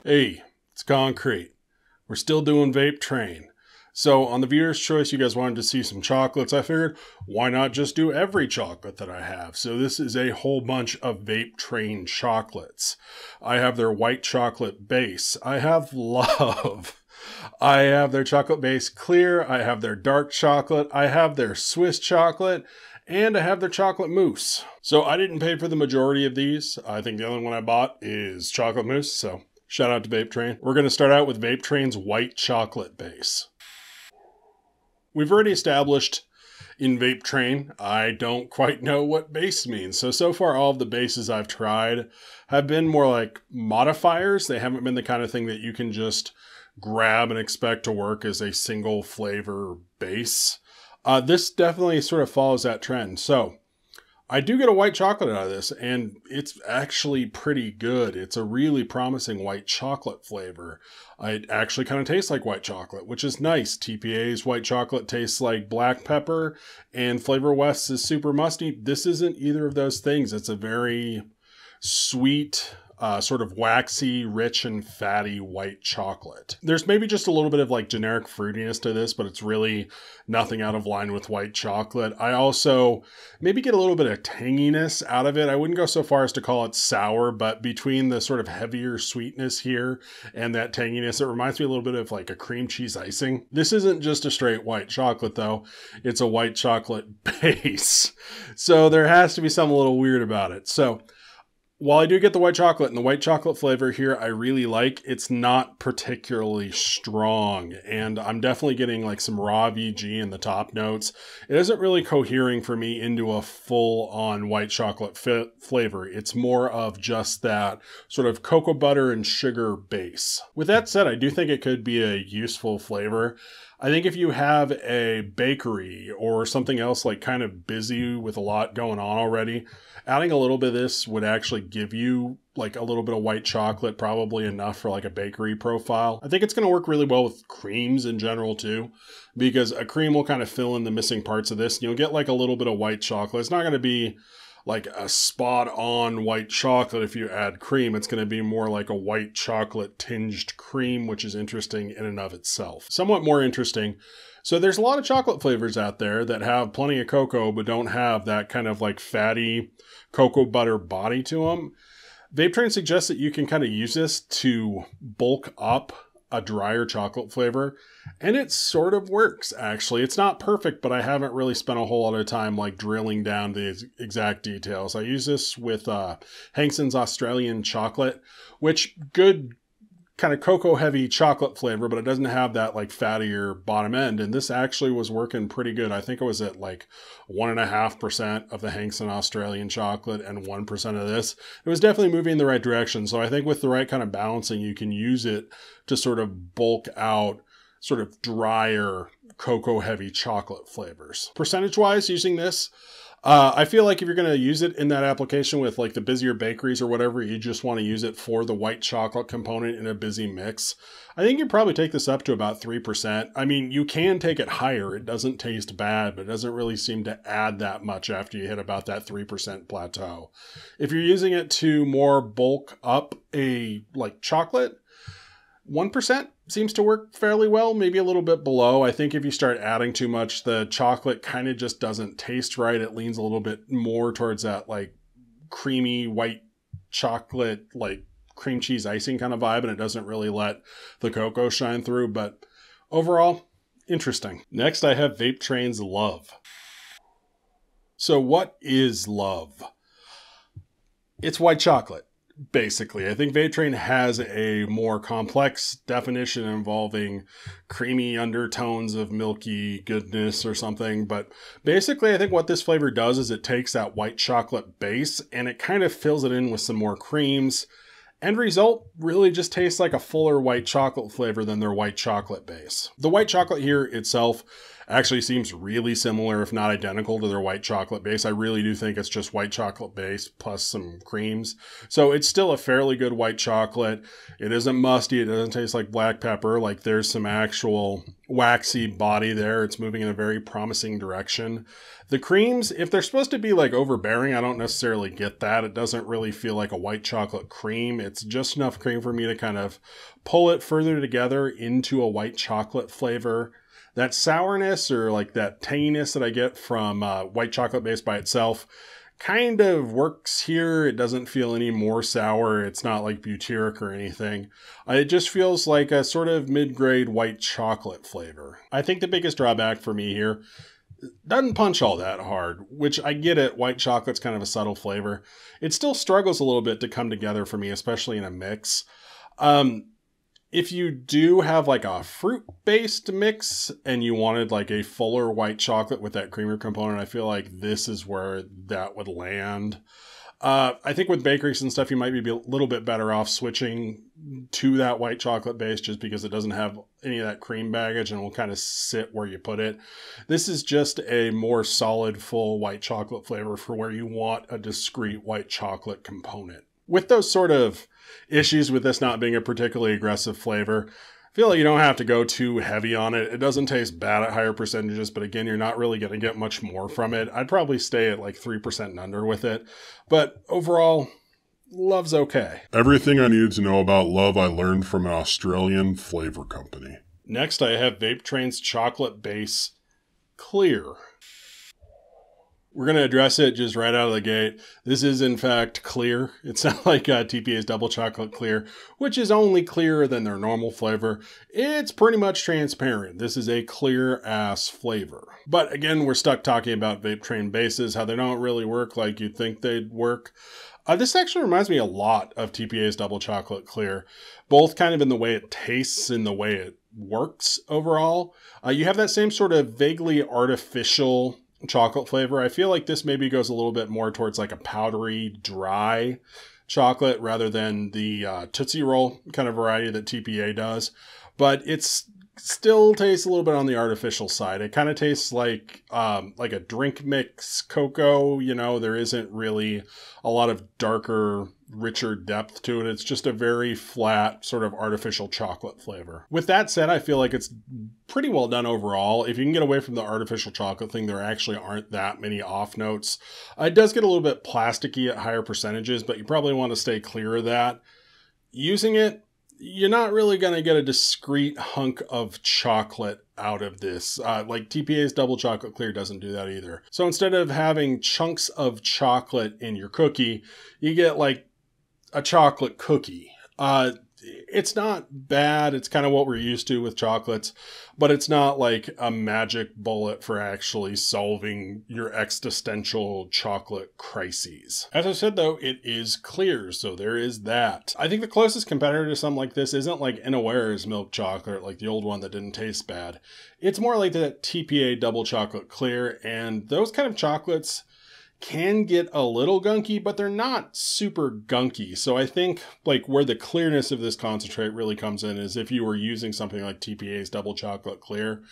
Hey, it's concrete. We're still doing Vape Train. So on the viewer's choice, you guys wanted to see some chocolates. I figured, why not just do every chocolate that I have? So this is a whole bunch of Vape Train chocolates. I have their white chocolate base. I have Love. I have their chocolate base clear. I have their dark chocolate. I have their Swiss chocolate. And I have their chocolate mousse. So I didn't pay for the majority of these. I think the only one I bought is chocolate mousse. So shout out to Vape Train. We're going to start out with Vape Train's white chocolate base. We've already established in Vape Train, I don't quite know what base means. So far all of the bases I've tried have been more like modifiers. They haven't been the kind of thing that you can just grab and expect to work as a single flavor base. This definitely sort of follows that trend. So I do get a white chocolate out of this, and it's actually pretty good. It's a really promising white chocolate flavor. It actually kind of tastes like white chocolate, which is nice. TPA's white chocolate tastes like black pepper, and Flavor West's is super musty. This isn't either of those things. It's a very sweet, sort of waxy, rich, and fatty white chocolate. There's maybe just a little bit of like generic fruitiness to this, but it's really nothing out of line with white chocolate. I also maybe get a little bit of tanginess out of it. I wouldn't go so far as to call it sour, but between the sort of heavier sweetness here and that tanginess, it reminds me a little bit of like a cream cheese icing. This isn't just a straight white chocolate though. It's a white chocolate base. So there has to be something a little weird about it. So while I do get the white chocolate, and the white chocolate flavor here I really like, it's not particularly strong, and I'm definitely getting like some raw VG in the top notes. It isn't really cohering for me into a full-on white chocolate flavor. It's more of just that sort of cocoa butter and sugar base. With that said, I do think it could be a useful flavor. I think if you have a bakery or something else like kind of busy with a lot going on already, adding a little bit of this would actually give you like a little bit of white chocolate, probably enough for like a bakery profile. I think it's going to work really well with creams in general too, because a cream will kind of fill in the missing parts of this. You'll get like a little bit of white chocolate. It's not going to be like a spot on white chocolate if you add cream. It's going to be more like a white chocolate tinged cream, which is interesting in and of itself. Somewhat more interesting. So there's a lot of chocolate flavors out there that have plenty of cocoa, but don't have that kind of like fatty cocoa butter body to them. Vape Train suggests that you can kind of use this to bulk up a drier chocolate flavor, and it sort of works actually. It's not perfect, but I haven't really spent a whole lot of time like drilling down the exact details. I use this with Hankson's Australian chocolate, which good kind of cocoa heavy chocolate flavor, but it doesn't have that like fattier bottom end. And this actually was working pretty good. I think it was at like 1.5% of the Hankson Australian chocolate and 1% of this. It was definitely moving in the right direction. So I think with the right kind of balancing, you can use it to sort of bulk out sort of drier cocoa heavy chocolate flavors. Percentage wise, using this, I feel like if you're going to use it in that application with like the busier bakeries or whatever, you just want to use it for the white chocolate component in a busy mix. I think you probably take this up to about 3%. I mean, you can take it higher. It doesn't taste bad, but it doesn't really seem to add that much after you hit about that 3% plateau. If you're using it to more bulk up a like chocolate, 1% seems to work fairly well, maybe a little bit below. I think if you start adding too much, the chocolate kind of just doesn't taste right. It leans a little bit more towards that like creamy white chocolate, like cream cheese icing kind of vibe, and it doesn't really let the cocoa shine through. But overall, interesting. Next, I have Vape Train's Love. So what is Love? It's white chocolate. Basically, I think Vape Train has a more complex definition involving creamy undertones of milky goodness or something. But basically, I think what this flavor does is it takes that white chocolate base and it kind of fills it in with some more creams. End result really just tastes like a fuller white chocolate flavor than their white chocolate base. The white chocolate here itself actually seems really similar, if not identical, to their white chocolate base. I really do think it's just white chocolate base plus some creams. So it's still a fairly good white chocolate. It isn't musty. It doesn't taste like black pepper. Like there's some actual waxy body there. It's moving in a very promising direction. The creams, if they're supposed to be like overbearing, I don't necessarily get that. It doesn't really feel like a white chocolate cream. It's just enough cream for me to kind of pull it further together into a white chocolate flavor. That sourness or like that tanginess that I get from white chocolate base by itself kind of works here. It doesn't feel any more sour. It's not like butyric or anything. It just feels like a sort of mid-grade white chocolate flavor. I think the biggest drawback for me here, doesn't punch all that hard, which I get it. White chocolate's kind of a subtle flavor. It still struggles a little bit to come together for me, especially in a mix. If you do have like a fruit-based mix and you wanted like a fuller white chocolate with that creamer component, I feel like this is where that would land. I think with bakeries and stuff, you might be a little bit better off switching to that white chocolate base just because it doesn't have any of that cream baggage and will kind of sit where you put it. This is just a more solid, full white chocolate flavor for where you want a discrete white chocolate component. With those sort of issues with this not being a particularly aggressive flavor, I feel like you don't have to go too heavy on it. It doesn't taste bad at higher percentages, but again, you're not really going to get much more from it. I'd probably stay at like 3% and under with it. But overall, Love's okay. Everything I needed to know about Love I learned from an Australian flavor company. Next, I have Vape Train's Chocolate Base Clear. We're going to address it just right out of the gate. This is, in fact, clear. It's not like TPA's Double Chocolate Clear, which is only clearer than their normal flavor. It's pretty much transparent. This is a clear-ass flavor. But again, we're stuck talking about Vape Train bases, how they don't really work like you'd think they'd work. This actually reminds me a lot of TPA's Double Chocolate Clear, both kind of in the way it tastes and the way it works overall. You have that same sort of vaguely artificial chocolate flavor. I feel like this maybe goes a little bit more towards like a powdery, dry chocolate rather than the Tootsie Roll kind of variety that TPA does. But it's still tastes a little bit on the artificial side. It kind of tastes like a drink mix cocoa. You know, there isn't really a lot of darker, richer depth to it. It's just a very flat sort of artificial chocolate flavor. With that said, I feel like it's pretty well done overall. If you can get away from the artificial chocolate thing, there actually aren't that many off notes. It does get a little bit plasticky at higher percentages, but you probably want to stay clear of that. Using it, you're not really going to get a discrete hunk of chocolate out of this. Like TPA's Double Chocolate Clear doesn't do that either. So instead of having chunks of chocolate in your cookie, you get like a chocolate cookie. It's not bad. It's kind of what we're used to with chocolates, but it's not like a magic bullet for actually solving your existential chocolate crises. As I said, though, it is clear, so there is that. I think the closest competitor to something like this isn't like Inaware's milk chocolate, like the old one that didn't taste bad. It's more like that TPA Double Chocolate Clear, and those kind of chocolates can get a little gunky, but they're not super gunky. So I think like where the clearness of this concentrate really comes in is if you were using something like TPA's Double Chocolate Clear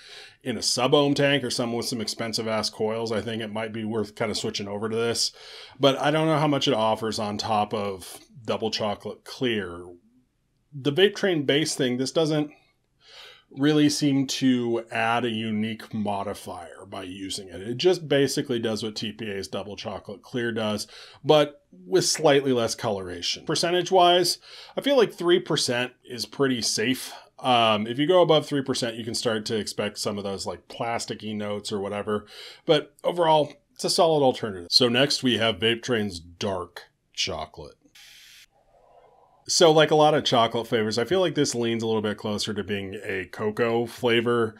in a sub-ohm tank or someone with some expensive ass coils, I think it might be worth kind of switching over to this. But I don't know how much it offers on top of Double Chocolate Clear. The Vape Train base thing, this doesn't really seem to add a unique modifier by using it. It just basically does what TPA's Double Chocolate Clear does, but with slightly less coloration. Percentage-wise, I feel like 3% is pretty safe. If you go above 3%, you can start to expect some of those like plasticky notes or whatever, but overall, it's a solid alternative. So next we have Vape Train's Dark Chocolate. So like a lot of chocolate flavors, I feel like this leans a little bit closer to being a cocoa flavor.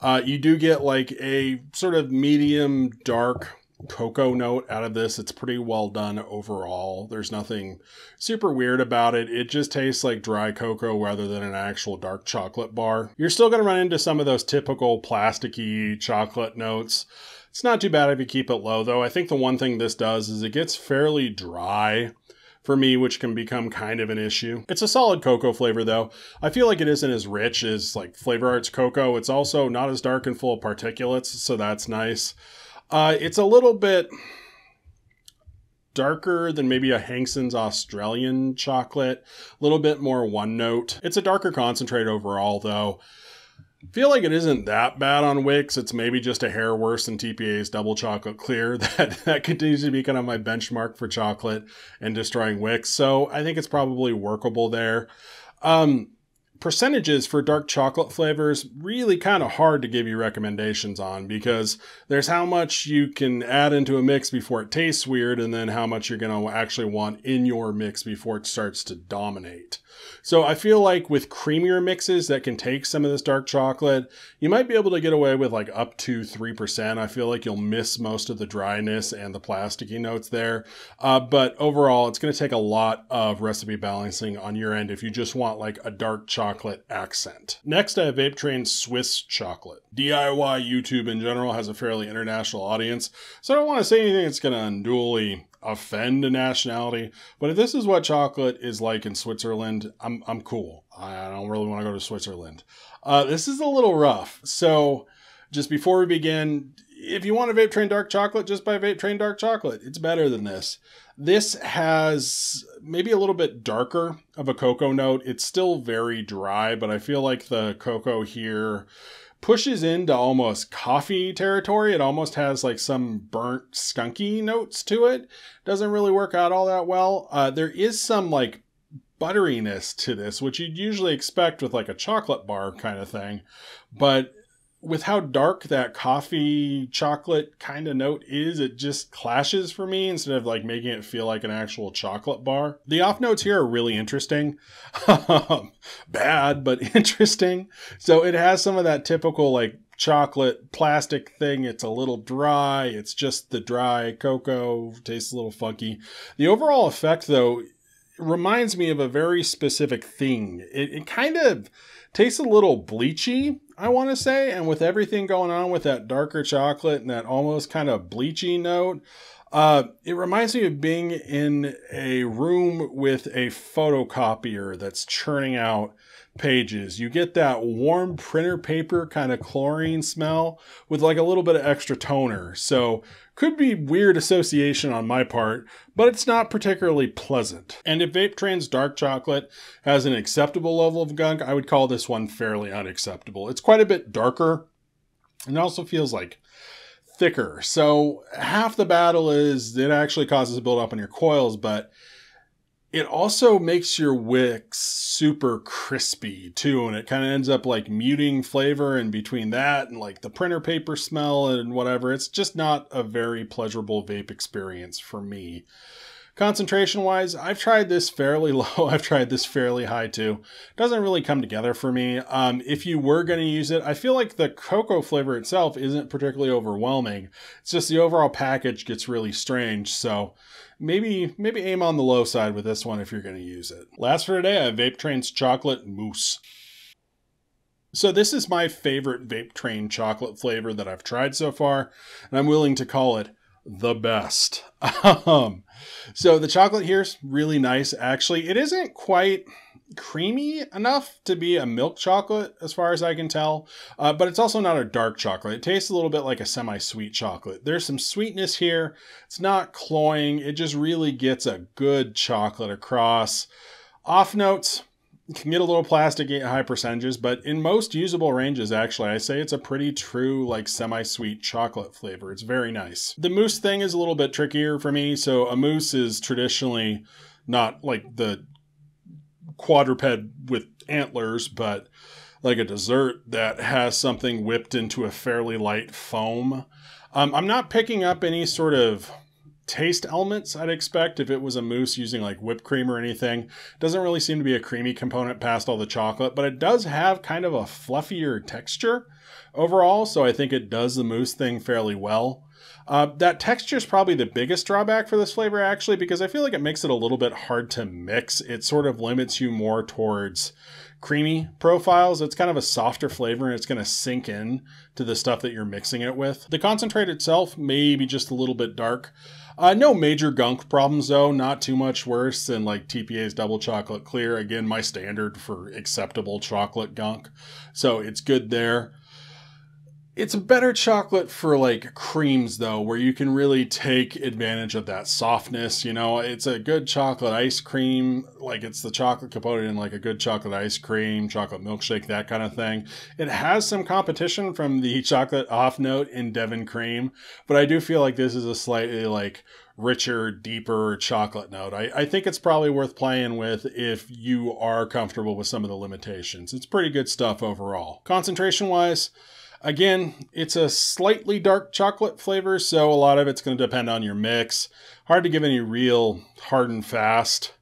You do get like a sort of medium dark cocoa note out of this. It's pretty well done overall. There's nothing super weird about it. It just tastes like dry cocoa rather than an actual dark chocolate bar. You're still going to run into some of those typical plasticky chocolate notes. It's not too bad if you keep it low though. I think the one thing this does is it gets fairly dry for me, which can become kind of an issue. It's a solid cocoa flavor though. I feel like it isn't as rich as like Flavor Arts cocoa. It's also not as dark and full of particulates, so that's nice. It's a little bit darker than maybe a Hankson's Australian chocolate, a little bit more one note. It's a darker concentrate overall though. I feel like it isn't that bad on Wicks. It's maybe just a hair worse than TPA's Double Chocolate Clear. That continues to be kind of my benchmark for chocolate and destroying Wicks. So I think it's probably workable there. Percentages for dark chocolate flavors, really kind of hard to give you recommendations on, because there's how much you can add into a mix before it tastes weird, and then how much you're going to actually want in your mix before it starts to dominate. So I feel like with creamier mixes that can take some of this dark chocolate, you might be able to get away with like up to 3%. I feel like you'll miss most of the dryness and the plasticky notes there. But overall, it's going to take a lot of recipe balancing on your end if you just want like a dark chocolate accent. Next, I have Vape Train's Swiss chocolate. DIY YouTube in general has a fairly international audience, so I don't want to say anything that's going to unduly offend a nationality, but if this is what chocolate is like in Switzerland, I'm cool. I don't really want to go to Switzerland. This is a little rough. So just before we begin, if you want a Vape Train dark chocolate, just buy Vape Train dark chocolate. It's better than this. This has maybe a little bit darker of a cocoa note. It's still very dry, but I feel like the cocoa here pushes into almost coffee territory. It almost has like some burnt skunky notes to it. Doesn't really work out all that well. There is some like butteriness to this, which you'd usually expect with like a chocolate bar kind of thing. But with how dark that coffee chocolate kind of note is, it just clashes for me instead of like making it feel like an actual chocolate bar. The off notes here are really interesting. Bad, but interesting. So it has some of that typical like chocolate plastic thing. It's a little dry. It's just the dry cocoa. Tastes a little funky. The overall effect though reminds me of a very specific thing. It kind of tastes a little bleachy, I want to say, and with everything going on with that darker chocolate and that almost kind of bleachy note, it reminds me of being in a room with a photocopier that's churning out pages. You get that warm printer paper kind of chlorine smell with like a little bit of extra toner. So could be weird association on my part, but it's not particularly pleasant. And if Vape Train's dark chocolate has an acceptable level of gunk, I would call this one fairly unacceptable. It's quite a bit darker and it also feels like thicker. So half the battle is it actually causes a buildup on your coils, but it also makes your wicks super crispy too, and it kind of ends up like muting flavor, and between that and like the printer paper smell and whatever, it's just not a very pleasurable vape experience for me. Concentration wise, I've tried this fairly low. I've tried this fairly high too. Doesn't really come together for me. If you were going to use it, I feel like the cocoa flavor itself isn't particularly overwhelming. It's just the overall package gets really strange. So maybe aim on the low side with this one if you're going to use it. Last for today, I have Vape Train's Chocolate Mousse. So this is my favorite Vape Train chocolate flavor that I've tried so far, and I'm willing to call it the best. So the chocolate here is really nice. Actually, it isn't quite creamy enough to be a milk chocolate as far as I can tell, but it's also not a dark chocolate. It tastes a little bit like a semi-sweet chocolate. There's some sweetness here. It's not cloying. It just really gets a good chocolate across. Off notes, it can get a little plastic at high percentages, but in most usable ranges, actually, I say it's a pretty true, like, semi-sweet chocolate flavor. It's very nice. The mousse thing is a little bit trickier for me. So a mousse is traditionally not like the quadruped with antlers, but like a dessert that has something whipped into a fairly light foam. I'm not picking up any sort of taste elements I'd expect if it was a mousse using like whipped cream or anything. Doesn't really seem to be a creamy component past all the chocolate, but it does have kind of a fluffier texture overall, so I think it does the mousse thing fairly well. That texture is probably the biggest drawback for this flavor, actually, because I feel like it makes it a little bit hard to mix. It sort of limits you more towards creamy profiles. It's kind of a softer flavor and it's going to sink in to the stuff that you're mixing it with. The concentrate itself may be just a little bit dark. No major gunk problems though, not too much worse than like TPA's Double Chocolate Clear. Again, my standard for acceptable chocolate gunk. So it's good there. It's a better chocolate for like creams though, where you can really take advantage of that softness. You know, it's a good chocolate ice cream. Like it's the chocolate component in like a good chocolate ice cream, chocolate milkshake, that kind of thing. It has some competition from the chocolate off note in Devon Cream, but I do feel like this is a slightly like richer, deeper chocolate note. I think it's probably worth playing with if you are comfortable with some of the limitations. It's pretty good stuff overall. Concentration wise, again, it's a slightly dark chocolate flavor, so a lot of it's going to depend on your mix. Hard to give any real hard and fast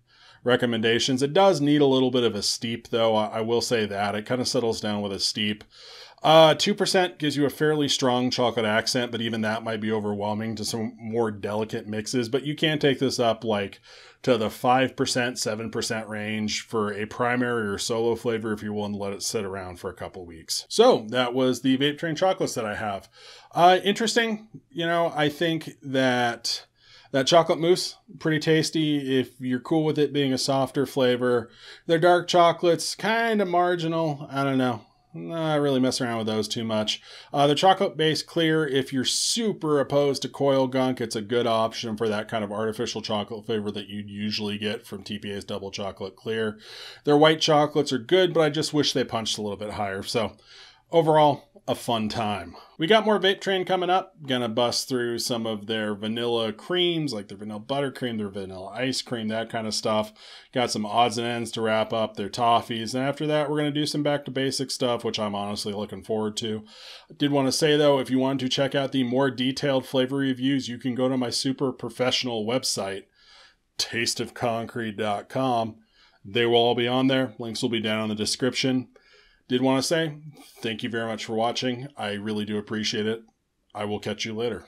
recommendations. It does need a little bit of a steep, though. I will say that. It kind of settles down with a steep. 2% gives you a fairly strong chocolate accent, but even that might be overwhelming to some more delicate mixes. But you can take this up like to the 5%, 7% range for a primary or solo flavor if you're willing to let it sit around for a couple weeks. So that was the Vape Train chocolates that I have. Interesting. You know, I think that chocolate mousse, pretty tasty if you're cool with it being a softer flavor. Their dark chocolates, kind of marginal. I don't know. Not really mess around with those too much. The chocolate base clear, if you're super opposed to coil gunk, it's a good option for that kind of artificial chocolate flavor that you'd usually get from TPA's Double Chocolate Clear. Their white chocolates are good, but I just wish they punched a little bit higher. So overall, a fun time. We got more Vape Train coming up. Gonna bust through some of their vanilla creams, like their vanilla buttercream, their vanilla ice cream, that kind of stuff. Got some odds and ends to wrap up, their toffees. And after that, we're gonna do some back to basic stuff, which I'm honestly looking forward to. I did want to say though, if you wanted to check out the more detailed flavor reviews, you can go to my super professional website, tasteofconcrete.com. They will all be on there. Links will be down in the description. Did want to say thank you very much for watching. I really do appreciate it. I will catch you later.